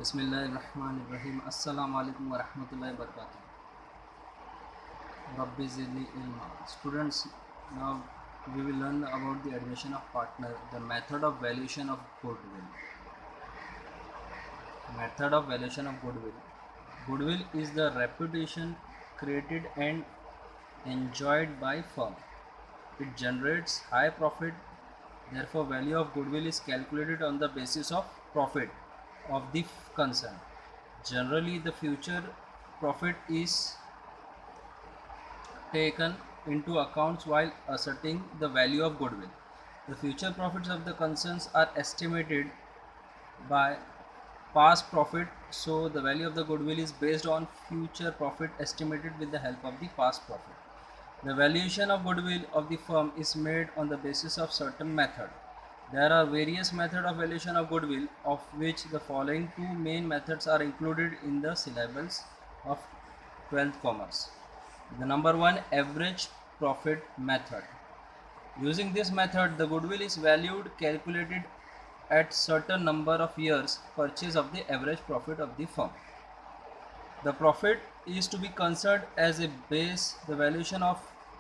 बिस्मिल्लाहिर्रहमानिर्रहीम। अस्सलाम वालेकुम वरहमतुल्लाहि वबरकातुहू। Rabbi ज़िदनी इल्मा। Students, now we will learn about the admission of partner, the method of valuation of goodwill. Method of valuation of goodwill. Goodwill is the reputation created and enjoyed by firm. It generates high profit. Therefore, value of goodwill is calculated on the basis of profit of the concern. Generally, the future profit is taken into account while asserting the value of goodwill. The future profits of the concerns are estimated by past profit, so the value of the goodwill is based on future profit estimated with the help of the past profit. The valuation of goodwill of the firm is made on the basis of certain method. There are various methods of valuation of goodwill, of which the following two main methods are included in the syllabus of 12th Commerce. The number one, average profit method. Using this method, the goodwill is valued calculated at certain number of years purchase of the average profit of the firm. The profit is to be considered as a base the valuation of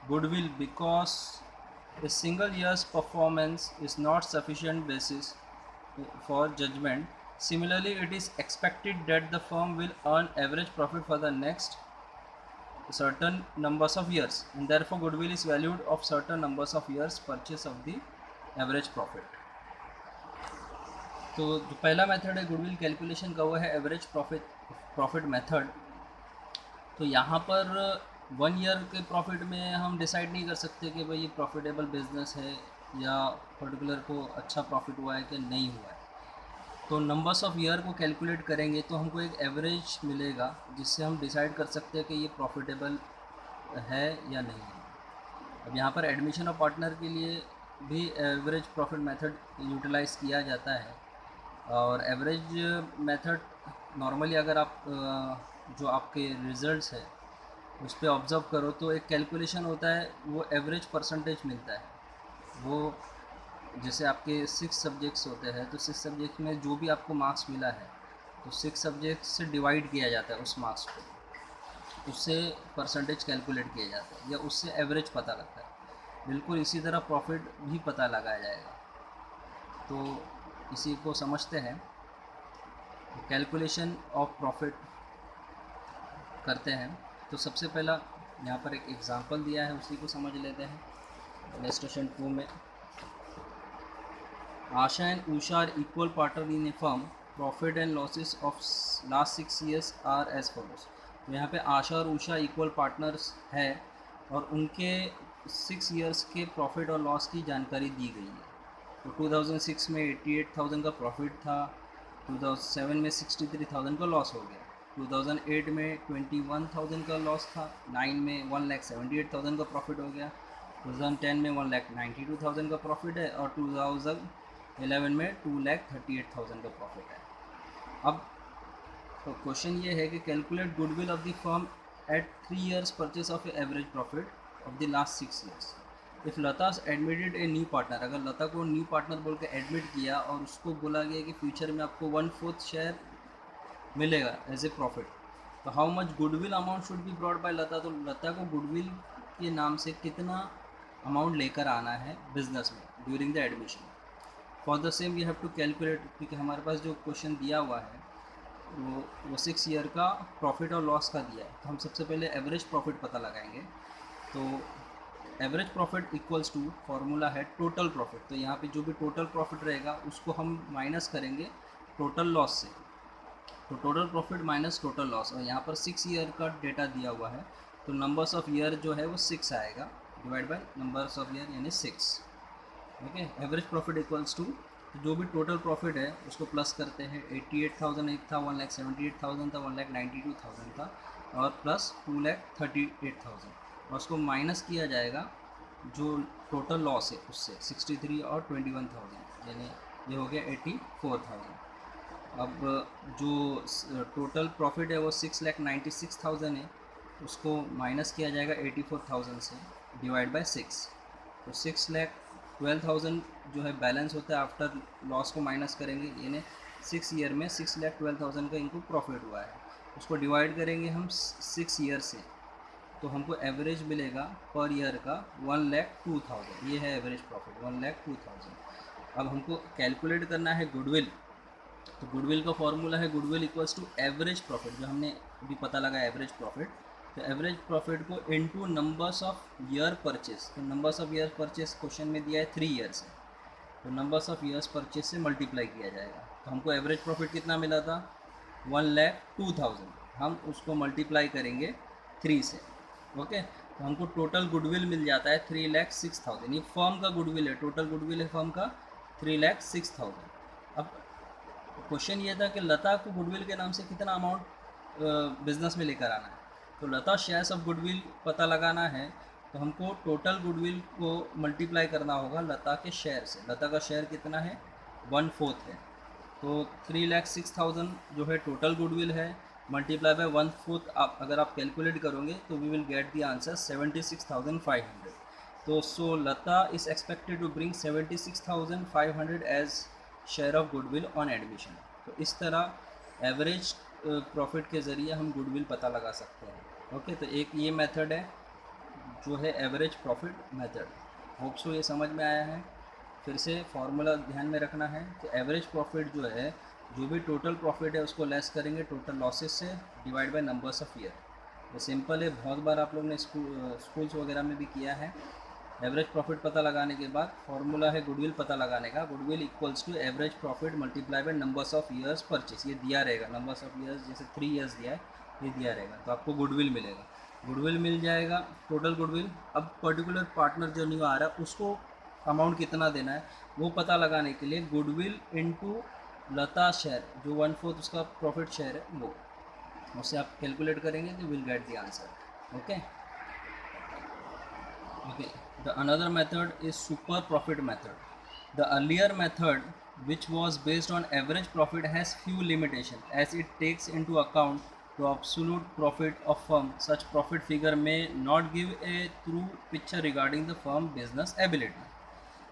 goodwill because a single year's performance is not sufficient basis for judgment. Similarly, it is expected that the firm will earn average profit for the next certain numbers of years, and therefore goodwill is valued of certain numbers of years purchase of the average profit. तो जो पहला method है goodwill calculation का वो है average profit method. तो यहाँ पर 1 ईयर के प्रॉफिट में हम डिसाइड नहीं कर सकते कि भाई ये प्रॉफिटेबल बिजनेस है या पर्टिकुलर को अच्छा प्रॉफिट हुआ है कि नहीं हुआ है। तो नंबर्स ऑफ ईयर को कैलकुलेट करेंगे तो हमको एक एवरेज मिलेगा जिससे हम डिसाइड कर सकते हैं कि ये प्रॉफिटेबल है या नहीं है। अब यहाँ पर एडमिशन ऑफ पार्टनर के लिए भी एवरेज प्रॉफिट मेथड यूटिलाइज़ किया जाता है। और एवरेज मेथड नॉर्मली अगर आप जो आपके रिजल्ट्स है उस पर ऑब्ज़र्व करो तो एक कैलकुलेशन होता है, वो एवरेज परसेंटेज मिलता है। वो जैसे आपके 6 सब्जेक्ट्स होते हैं तो 6 सब्जेक्ट में जो भी आपको मार्क्स मिला है तो 6 सब्जेक्ट से डिवाइड किया जाता है उस मार्क्स को, उससे परसेंटेज कैलकुलेट किया जाता है या उससे एवरेज पता लगता है। बिल्कुल इसी तरह प्रॉफिट भी पता लगाया जाएगा। तो इसी को समझते हैं, कैलकुलेशन ऑफ प्रॉफिट करते हैं। तो सबसे पहला यहाँ पर एक एग्जांपल दिया है, उसी को समझ लेते हैं। इलस्ट्रेशन 2 में Asha and Usha are equal partner in a firm, profit and losses of last 6 years are as follows. तो यहाँ पे आशा और उषा इक्वल पार्टनर्स है और उनके 6 years के प्रॉफिट और लॉस की जानकारी दी गई है। तो 2006 में 88,000 का प्रॉफिट था, 2007 में 63,000 का लॉस हो गया, 2008 में 21,000 का लॉस था, 9 में 1,78,000 का प्रॉफिट हो गया, 2010 में 1,92,000 का प्रॉफिट है और 2011 में 2,38,000 का प्रॉफिट है। अब तो क्वेश्चन ये है कि calculate goodwill of the firm at 3 years purchase of average profit of the last 6 years। If Lata admitted a new partner, अगर लता को न्यू पार्टनर बोल के एडमिट किया और उसको बोला गया कि फ्यूचर में आपको 1/4 शेयर मिलेगा एज ए प्रॉफिट, तो how much goodwill amount should be brought by Lata. तो लता को गुडविल के नाम से कितना अमाउंट लेकर आना है बिजनेस में during the admission. For the same we have to calculate, क्योंकि हमारे पास जो क्वेश्चन दिया हुआ है वो 6 year का प्रॉफिट और लॉस का दिया है। तो हम सबसे पहले एवरेज प्रॉफिट पता लगाएंगे। तो average profit equals to formula है टोटल प्रॉफिट। तो यहाँ पे जो भी टोटल प्रॉफिट रहेगा उसको हम माइनस करेंगे टोटल लॉस से। तो total profit minus total loss, और यहाँ पर 6 year का डेटा दिया हुआ है तो नंबर्स ऑफ ईयर जो है वो 6 आएगा, divide by numbers of year यानी 6। Okay, average profit equals to जो भी टोटल प्रॉफिट है उसको प्लस करते हैं। 88,000 एक था, 1,78,000 था, 1,92,000 था और प्लस 2,38,000, और उसको माइनस किया जाएगा जो टोटल लॉस है उससे 63 और 21,000, यानी ये हो गया 84,000। अब जो टोटल प्रॉफिट है वो 6,96,000 है, उसको माइनस किया जाएगा 84,000 से, डिवाइड बाय 6। तो 6,12,000 जो है बैलेंस होता है आफ्टर लॉस को माइनस करेंगे, यानी 6 ईयर में 6,12,000 का इनको प्रॉफिट हुआ है, उसको डिवाइड करेंगे हम 6 ईयर से, तो हमको एवरेज मिलेगा पर ईयर का 1,02,000। ये है एवरेज प्रॉफिट 1,02,000। अब हमको कैलकुलेट करना है गुडविल, तो गुडविल का फॉर्मूला है goodwill equals to average profit, जो हमने अभी पता लगा एवरेज प्रॉफिट। तो एवरेज प्रॉफिट को into numbers of year purchase, तो numbers of year purchase question में दिया है 3 ईयर से, तो नंबर्स ऑफ ईयर्स परचेस से मल्टीप्लाई किया जाएगा। तो हमको एवरेज प्रॉफिट कितना मिला था 1,02,000, हम उसको मल्टीप्लाई करेंगे 3 से। ओके, तो हमको टोटल गुडविल मिल जाता है 3,06,000। ये फर्म का गुडविल है, टोटल गुडविल है फर्म का 3,06,000। अब क्वेश्चन ये था कि लता को गुडविल के नाम से कितना अमाउंट बिजनेस में लेकर आना है, तो लता शेयर्स ऑफ गुडविल पता लगाना है, तो हमको टोटल गुडविल को मल्टीप्लाई करना होगा लता के शेयर से। लता का शेयर कितना है 1/4 है, तो 3,06,000 जो है टोटल गुडविल है, मल्टीप्लाई बाय 1/4 आप अगर आप कैलकुलेट करोगे तो we will get the answer 76,500। तो so Lata is expected to bring 76,500 as share of goodwill on admission. तो इस तरह एवरेज प्रॉफिट के ज़रिए हम गुडविल पता लगा सकते हैं। ओके, तो एक ये मेथड है जो है average profit method. Hope so ये समझ में आया है। फिर से फॉर्मूला ध्यान में रखना है कि एवरेज प्रॉफिट जो है, जो भी टोटल प्रॉफिट है उसको लेस करेंगे टोटल लॉसेस से, divide by numbers of year. ये सिंपल है, बहुत बार आप लोग ने स्कूल्स वगैरह में भी किया है। एवरेज प्रॉफिट पता लगाने के बाद फॉर्मूला है गुडविल पता लगाने का, goodwill equals to average profit multiply by numbers of years purchase. ये दिया रहेगा, नंबर्स ऑफ ईयर्स जैसे 3 ईयर्स दिया है, ये दिया रहेगा, तो आपको गुडविल मिलेगा। गुडविल मिल जाएगा टोटल गुडविल। अब पर्टिकुलर पार्टनर जो न्यू आ रहा है उसको अमाउंट कितना देना है वो पता लगाने के लिए गुडविल इनटू लता शेयर, जो 1/4 उसका प्रॉफिट शेयर है, वो उससे आप कैलकुलेट करेंगे तो will get the answer. Okay okay, the another method is super profit method. The earlier method, which was based on average profit, has few limitations as it takes into account the absolute profit of firm. Such profit figure may not give a true picture regarding the firm business ability.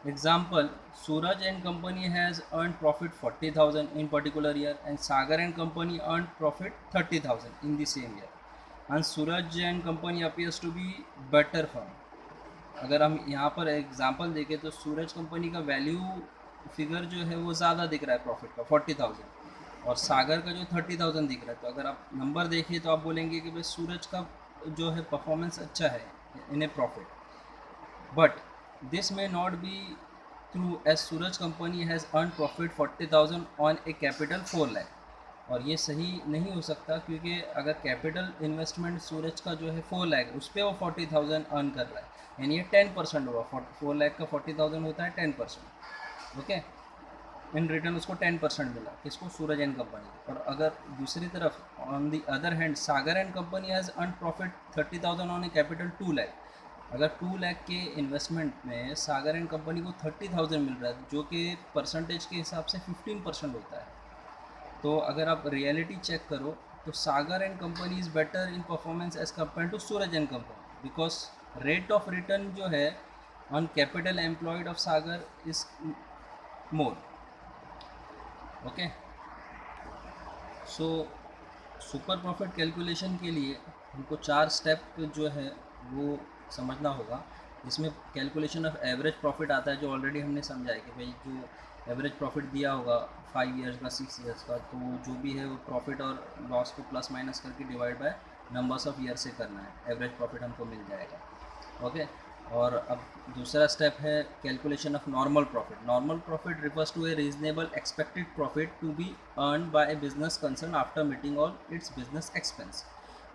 Example, Suraj and company has earned profit 40,000 in particular year and Sagar and company earned profit 30,000 in the same year. And Suraj and company appears to be better firm. अगर हम यहाँ पर example देखें तो सूरज company का value figure जो है वो ज़्यादा दिख रहा है प्रॉफिट का 40,000, और सागर का जो 30,000 दिख रहा है। तो अगर आप नंबर देखिए तो आप बोलेंगे कि भाई सूरज का जो है परफॉर्मेंस अच्छा है in a profit, but this may not be true as Suraj company has earn profit 40,000 on a capital 4 lakh. और ये सही नहीं हो सकता क्योंकि अगर कैपिटल इन्वेस्टमेंट सूरज का जो है 4 लाख, उस पर वो 40,000 अर्न कर रहा है, यानी ये 10% होगा। 4 लाख का 40,000 होता है 10%। ओके, इन रिटर्न उसको 10% मिला, किसको, सूरज एंड कंपनी। और अगर दूसरी तरफ on the other hand Sagar and company has earn profit 30,000 on a capital 2 lakh. अगर 2 लाख के इन्वेस्टमेंट में सागर एंड कंपनी को 30,000 मिल रहा है, जो कि परसेंटेज के हिसाब से 15% होता है, तो अगर आप रियलिटी चेक करो तो Sagar and company is better in performance as compare to Suraj and company, because rate of return जो है on capital employed of Sagar is more. Okay, so super profit calculation के लिए हमको 4 स्टेप जो है वो समझना होगा। इसमें कैलकुलेशन ऑफ एवरेज प्रॉफिट आता है, जो ऑलरेडी हमने समझा है कि भाई जो एवरेज प्रॉफिट दिया होगा 5 ईयर्स का 6 ईयर्स का, तो जो भी है वो प्रॉफिट और लॉस को प्लस माइनस करके divide by numbers of year से करना है, एवरेज प्रॉफिट हमको मिल जाएगा। ओके, और अब दूसरा स्टेप है calculation of normal profit. Normal profit refers to a reasonable expected profit to be earn by a business concern after meeting all its business expense.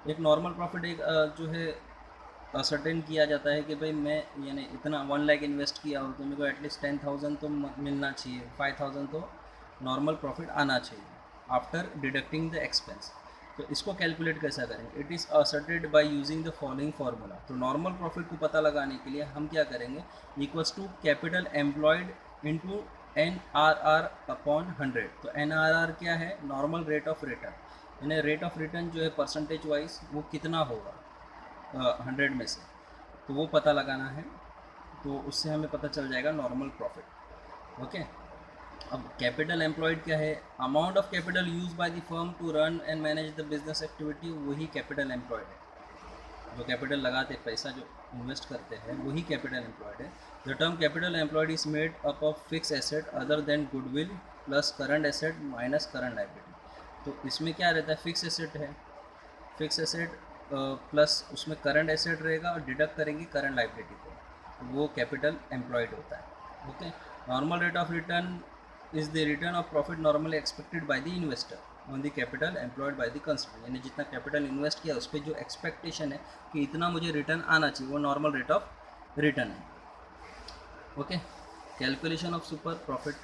एक नॉर्मल प्रॉफिट एक जो है सर्टेन किया जाता है कि भाई मैं यानी इतना 1 लाख इन्वेस्ट किया हो तो मेरे को एटलीस्ट 10,000 तो मिलना चाहिए, 5,000 तो नॉर्मल प्रॉफिट आना चाहिए आफ्टर डिडक्टिंग द एक्सपेंस। तो इसको कैलकुलेट कैसा करेंगे, it is asserted by using the following formula. तो नॉर्मल प्रॉफिट को पता लगाने के लिए हम क्या करेंगे, equals to capital employed into NRR upon 100। तो NRR क्या है, नॉर्मल रेट ऑफ रिटर्न, यानी रेट ऑफ रिटर्न जो है परसेंटेज वाइज वो कितना होगा 100 में से, तो वो पता लगाना है। तो उससे हमें पता चल जाएगा नॉर्मल प्रॉफिट। ओके, अब कैपिटल एम्प्लॉयड क्या है, amount of capital use by the firm to run and manage the business activity, वही कैपिटल एम्प्लॉयड है। जो कैपिटल लगाते हैं, पैसा जो इन्वेस्ट करते हैं, वही कैपिटल एम्प्लॉयड है। The term capital employed is made up of fix asset other than goodwill plus current asset minus current liability. तो इसमें क्या रहता है, फिक्स एसेट है, फिक्स एसेट प्लस उसमें करंट एसेट रहेगा और डिडक्ट करेंगे करंट लायबिलिटी को, तो वो कैपिटल एम्प्लॉयड होता है। Okay, normal rate of return is the return of profit normally expected by the investor on the capital employed by the constructor, यानी जितना कैपिटल इन्वेस्ट किया उस पर जो एक्सपेक्टेशन है कि इतना मुझे रिटर्न आना चाहिए, वो नॉर्मल रेट ऑफ रिटर्न है। Okay, calculation of super profit.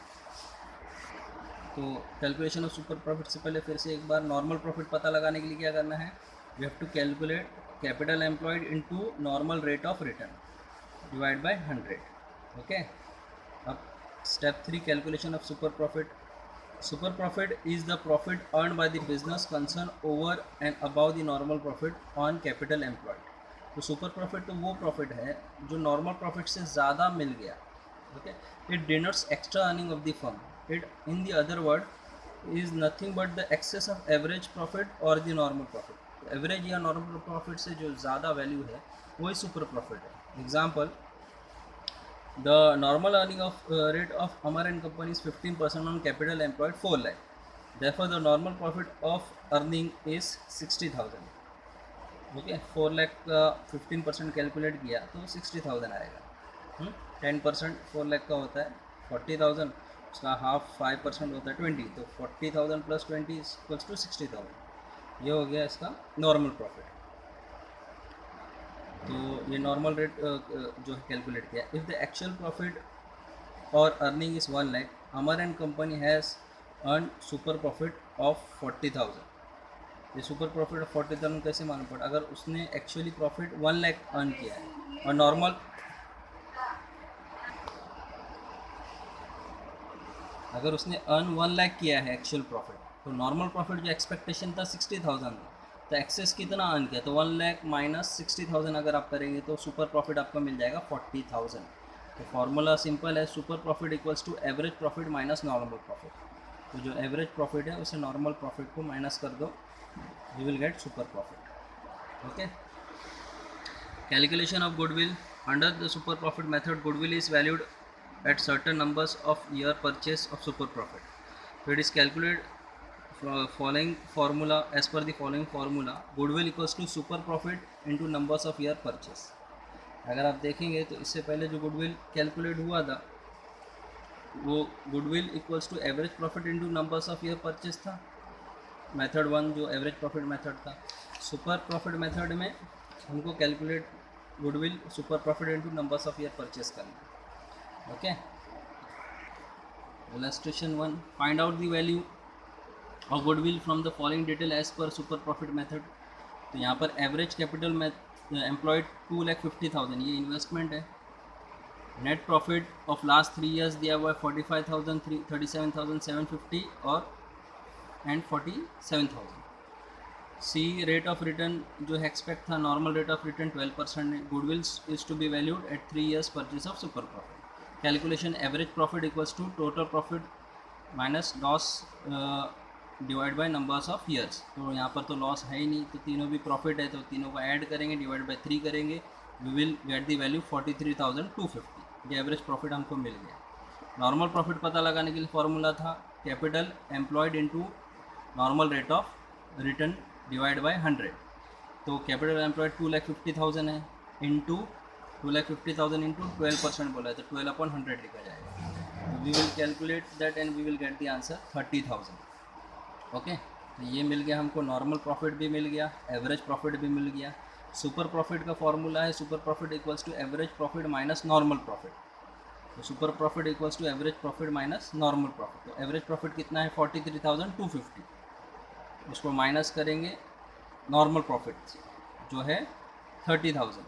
तो कैलकुलेशन ऑफ सुपर प्रॉफिट से पहले फिर से एक बार नॉर्मल प्रॉफिट पता लगाने के लिए क्या करना है, we have to calculate capital employed into normal rate of return divide by 100। Okay, अब step 3, calculation of super profit. Super profit is the profit earn by the business concern over and above the normal profit on capital employed. तो super profit तो वो profit है जो normal profit से ज़्यादा मिल गया। Okay, it denotes extra earning of the firm. It in the other word is nothing but the excess of average profit और द नॉर्मल प्रॉफिट। एवरेज या नॉर्मल प्रॉफिट से जो ज़्यादा वैल्यू है वही सुपर प्रॉफिट है। Example, the normal earning of rate of Amar and Company is 15% on capital employed 4 lakh. Therefore, the normal profit of earning is 60,000. Okay, 4 lakh का 15% calculate किया तो 60,000 आएगा। 10% 4 लाख का होता है 40,000, उसका हाफ 5% होता है 20, तो 40,000 प्लस 20 इक्वल्स टू 60,000। ये हो गया इसका नॉर्मल प्रॉफिट। तो ये नॉर्मल रेट जो है कैलकुलेट किया। इफ़ द एक्चुअल प्रॉफिट और earning is 1 lakh, Amar and company has earn super profit of 40,000। ये सुपर प्रॉफिट ऑफ 40,000 कैसे मालूम पड़ा, अगर उसने एक्चुअली प्रॉफिट 1 लाख अर्न किया है और नॉर्मल, अगर उसने अर्न 1 लाख किया है एक्चुअल प्रॉफिट, तो नॉर्मल प्रॉफिट जो एक्सपेक्टेशन था 60,000 था, तो एक्सेस कितना अर्न किया, तो 1 लाख माइनस 60,000 अगर आप करेंगे तो सुपर प्रॉफिट आपको मिल जाएगा 40,000। तो फार्मूला सिंपल है, super profit equals to average profit minus normal profit. तो जो एवरेज प्रॉफिट है उसे नॉर्मल प्रॉफिट को माइनस कर दो, you will get super profit. Okay, calculation of goodwill. Under the super profit method, goodwill is valued at certain numbers of year purchase of super profit. So it is calculated following formula, as per the following formula, goodwill equals to super profit into numbers of year purchase। अगर आप देखेंगे तो इससे पहले जो goodwill calculate हुआ था वो goodwill equals to average profit into numbers of year purchase था, मेथड 1 जो एवरेज प्रॉफिट मेथड था। सुपर प्रॉफिट मेथड में हमको calculate goodwill super profit into numbers of year purchase करना। Okay, illustration 1, find out the value of goodwill from the following detail as per super profit method। तो यहाँ पर average capital employed 2,50,000, ये investment है। Net profit of last 3 years दिया हुआ है 45,000, 37,750 और and 47,000। C rate of return जो है एक्सपेक्ट था, नॉर्मल रेट ऑफ रिटर्न 12% है। Goodwill is to be valued at 3 years purchase of super profit. Calculation, average profit equals to total profit minus loss divide by numbers of years. तो यहाँ पर तो loss है ही नहीं, तो तीनों भी प्रॉफिट है, तो तीनों को ऐड करेंगे, डिवाइड बाय 3 करेंगे, we will get the value 43,250। ये एवरेज प्रॉफिट हमको मिल गया। नॉर्मल प्रॉफिट पता लगाने के लिए फॉर्मूला था capital employed into normal rate of return divide by 100। तो कैपिटल एम्प्लॉयड 2,50,000 है, इंटू 2,50,000 इंटू 12% बोला है, तो 12/100 लिखा जाएगा। We will calculate that and we will get the answer 30,000। Okay, तो ये मिल गया हमको, नॉर्मल प्रॉफिट भी मिल गया, एवरेज प्रॉफिट भी मिल गया। सुपर प्रॉफिट का फॉर्मूला है super profit equals to average profit minus normal profit. तो super profit equals to average profit minus normal profit. तो एवरेज प्रॉफिट कितना है 43,250, उसको माइनस करेंगे नॉर्मल प्रॉफिट जो है 30,000,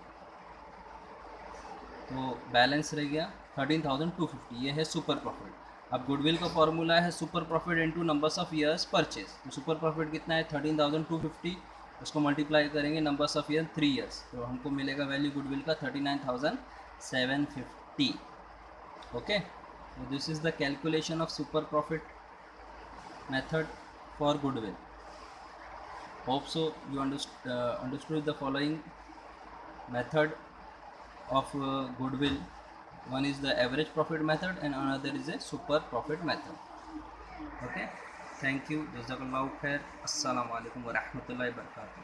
तो बैलेंस रह गया 13,250। ये है सुपर प्रॉफिट। अब गुडविल का फॉर्मूला है super profit into numbers of years purchase. तो सुपर प्रॉफिट कितना है 13,250, उसको मल्टीप्लाई करेंगे नंबर्स ऑफ ईयर 3 ईयर्स, तो हमको मिलेगा वैल्यू गुडविल का 39,750। Okay, So this is the calculation of super profit method for goodwill. Hope so you understood the following method of goodwill. One is the average profit method and another is a super profit method. Okay, thank you. Jazakallahu khair. Assalamu alaikum wa rahmatullahi wa barakatuh.